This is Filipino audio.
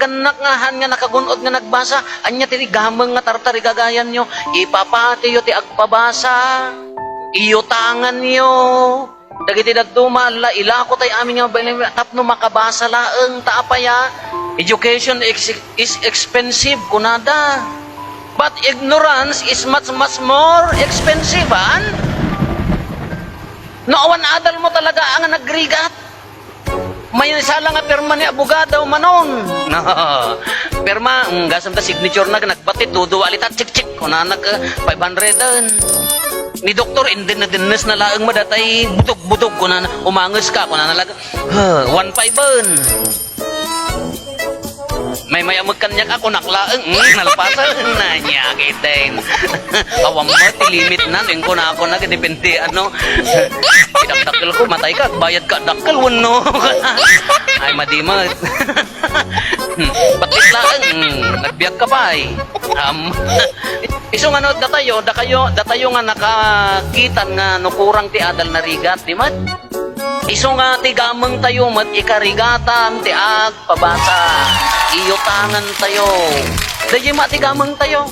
kaganak nga han nga nakagunod nga nagbasa, anya ti gameng nga tartari gagayan nyo, ipapati yo ti agpabasa, iyo tangan nyo, dagiti daduma, ilako tay amin nga tapno makabasa laeng taapaya, education is expensive, kunada. But ignorance is much more expensive, han? Noowan adal mo talaga ang nagrigat. May sala nga perma ni abogado manon. No. Perma, gasam ta signature na nagbatit, duduwa alita, chik-chik, kuna nag 500. Ni doktor, hindi na dinnes na laang madatay, butog-butog, kuna umangas ka, kuna nalaga, 1.5. May amag kanyak ako naklaang, nalapasan na niya kitin. Awam mo, tilimit na, yung ko na ako depende, idakdakil ko, matay ka, bayad ka, dakil, wano. Ay, madimat. Batit lang, nagbiyak ka pa ay. Iso nga no, datayo nga nakakitan nga nukurang ti adal na rigat, di mat? Iso nga ti gamang tayo mat ikarigatan ti ag pabasa. Iyo tangan tayo. Dahil mati gamang tayo.